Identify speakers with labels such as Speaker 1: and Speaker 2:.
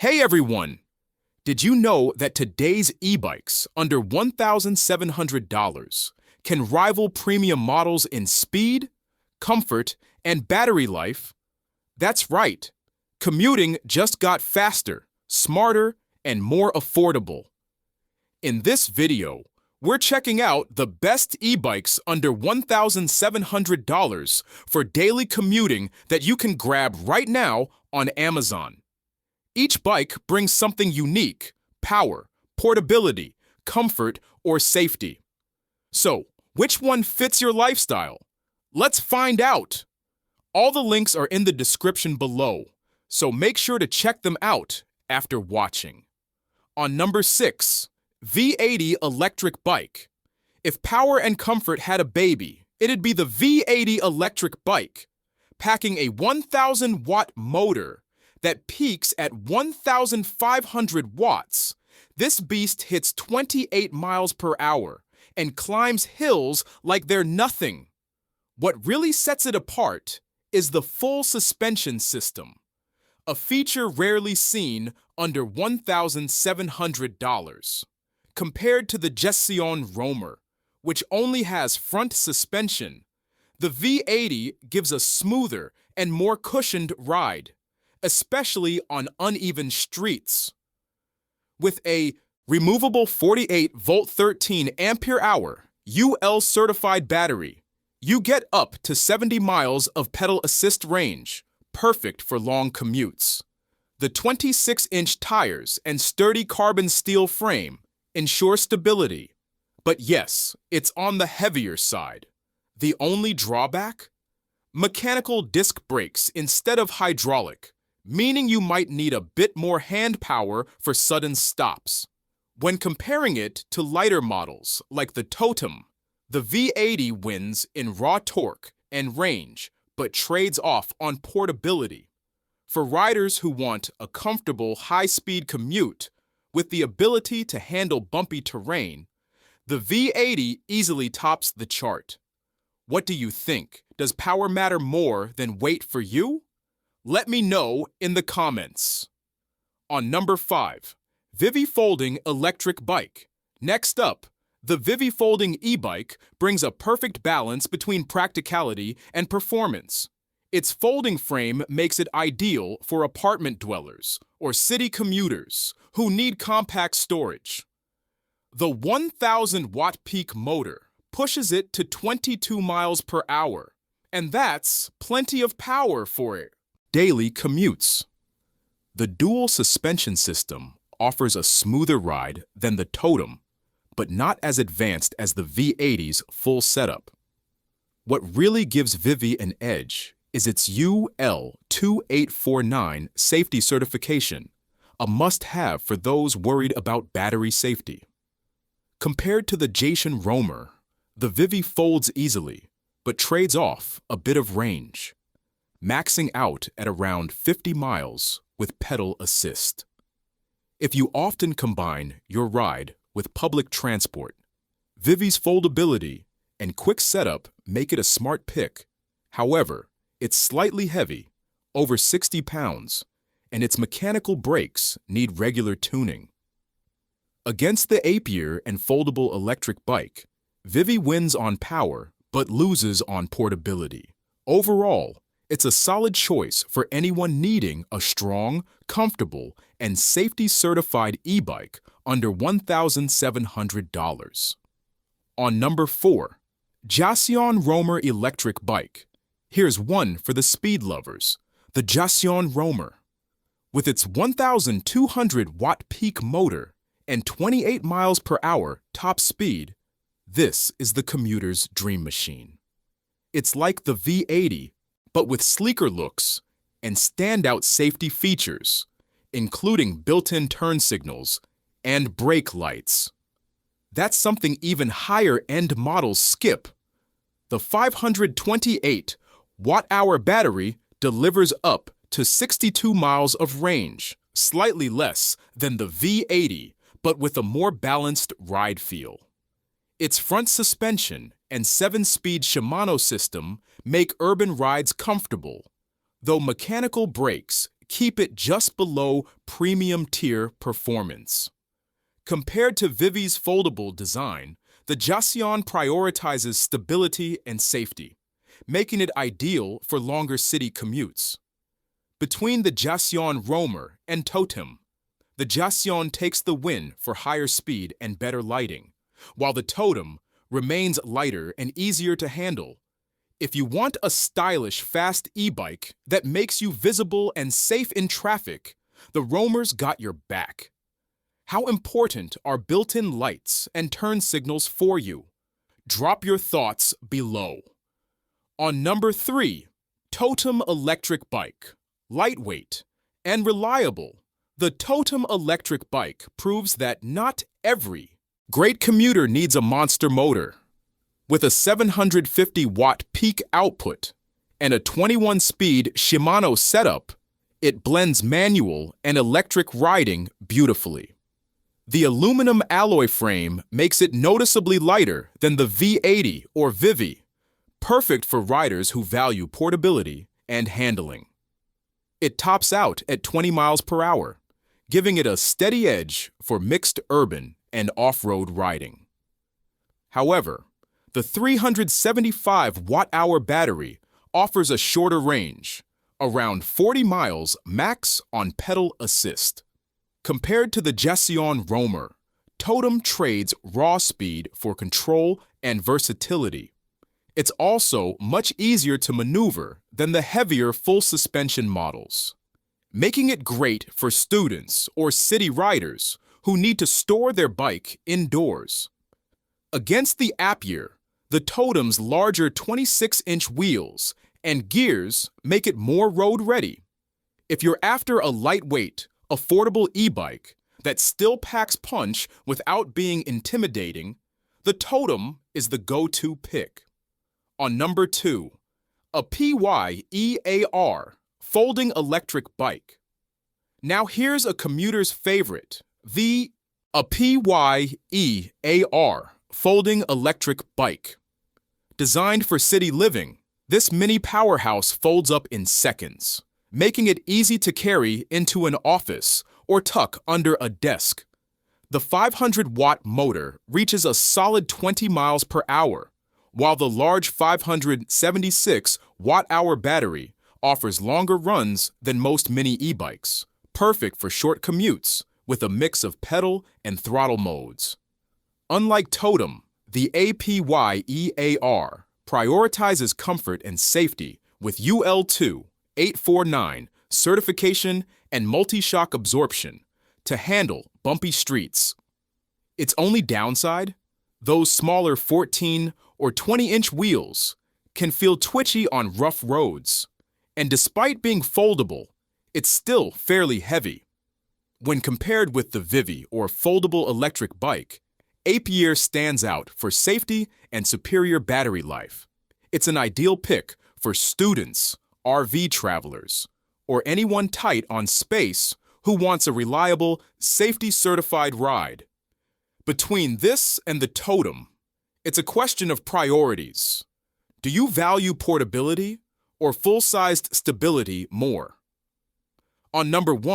Speaker 1: Hey everyone! Did you know that today's e-bikes under $1,700 can rival premium models in speed, comfort, and battery life? That's right. Commuting just got faster, smarter, and more affordable. In this video, we're checking out the best e-bikes under $1,700 for daily commuting that you can grab right now on Amazon. Each bike brings something unique: power, portability, comfort, or safety. So, which one fits your lifestyle? Let's find out! All the links are in the description below, so make sure to check them out after watching. On number 6, V80 electric bike. If power and comfort had a baby, it'd be the V80 electric bike, packing a 1,000-watt motor that peaks at 1,500 watts. This beast hits 28 miles per hour and climbs hills like they're nothing. What really sets it apart is the full suspension system, a feature rarely seen under $1,700. Compared to the Gestion Roamer, which only has front suspension, the V80 gives a smoother and more cushioned ride, especially on uneven streets. With a removable 48-volt 13-ampere-hour UL-certified battery, you get up to 70 miles of pedal assist range, perfect for long commutes. The 26-inch tires and sturdy carbon steel frame ensure stability. But yes, it's on the heavier side. The only drawback? Mechanical disc brakes instead of hydraulic, meaning you might need a bit more hand power for sudden stops. When comparing it to lighter models like the Totem, the V80 wins in raw torque and range, but trades off on portability. For riders who want a comfortable, high-speed commute with the ability to handle bumpy terrain, the V80 easily tops the chart. What do you think? Does power matter more than weight for you? Let me know in the comments. On number 5, Vivi Folding electric bike. Next up, the Vivi Folding e-bike brings a perfect balance between practicality and performance. Its folding frame makes it ideal for apartment dwellers or city commuters who need compact storage. The 1,000-watt peak motor pushes it to 22 miles per hour, and that's plenty of power for it. Daily commutes. The dual suspension system offers a smoother ride than the Totem, but not as advanced as the V80's full setup. What really gives Vivi an edge is its UL2849 safety certification, a must-have for those worried about battery safety. Compared to the Gestion Roamer, the Vivi folds easily, but trades off a bit of range, maxing out at around 50 miles with pedal assist. If you often combine your ride with public transport, Vivi's foldability and quick setup make it a smart pick. However, it's slightly heavy, over 60 pounds, and its mechanical brakes need regular tuning. Against the Apier and foldable electric bike, Vivi wins on power but loses on portability. Overall, it's a solid choice for anyone needing a strong, comfortable, and safety-certified e-bike under $1,700. On number 4, Gestion Roamer electric bike. Here's one for the speed lovers, the Gestion Roamer. With its 1,200-watt peak motor and 28 miles per hour top speed, this is the commuter's dream machine. It's like the V80, but with sleeker looks and standout safety features, including built-in turn signals and brake lights. That's something even higher-end models skip. The 528-watt-hour battery delivers up to 62 miles of range, slightly less than the V80, but with a more balanced ride feel. Its front suspension and 7-speed Shimano system make urban rides comfortable, though mechanical brakes keep it just below premium tier performance. Compared to Vivi's foldable design, the Jasion prioritizes stability and safety, making it ideal for longer city commutes. Between the Jasion Roamer and Totem, the Jasion takes the win for higher speed and better lighting, while the Totem remains lighter and easier to handle. If you want a stylish, fast e-bike that makes you visible and safe in traffic, the Roamer's got your back. How important are built-in lights and turn signals for you? Drop your thoughts below. On number 3, Totem electric bike. Lightweight and reliable, the Totem electric bike proves that not every great commuter needs a monster motor. With a 750-watt peak output and a 21-speed Shimano setup, it blends manual and electric riding beautifully. The aluminum alloy frame makes it noticeably lighter than the V80 or Vivi, perfect for riders who value portability and handling. It tops out at 20 miles per hour, giving it a steady edge for mixed urban and off-road riding. However, the 375 watt-hour battery offers a shorter range, around 40 miles max on pedal assist. Compared to the Jasion Roamer, Totem trades raw speed for control and versatility. It's also much easier to maneuver than the heavier full-suspension models, making it great for students or city riders who need to store their bike indoors. Against the app year, the Totem's larger 26-inch wheels and gears make it more road-ready. If you're after a lightweight, affordable e-bike that still packs punch without being intimidating, the Totem is the go-to pick. On number 2, a PYEAR folding electric bike. Now here's a commuter's favorite, a PYEAR folding electric bike. Designed for city living, this mini powerhouse folds up in seconds, making it easy to carry into an office or tuck under a desk. The 500-watt motor reaches a solid 20 miles per hour, while the large 576 watt-hour battery offers longer runs than most mini e-bikes, perfect for short commutes with a mix of pedal and throttle modes. Unlike Totem, the APYEAR prioritizes comfort and safety with UL2 849 certification and multi-shock absorption to handle bumpy streets. Its only downside? Those smaller 14 or 20-inch wheels can feel twitchy on rough roads, and despite being foldable, it's still fairly heavy. When compared with the Vivi or foldable electric bike, APYEAR stands out for safety and superior battery life. It's an ideal pick for students, RV travelers, or anyone tight on space who wants a reliable, safety-certified ride. Between this and the Totem, it's a question of priorities. Do you value portability or full-sized stability more? On number 1,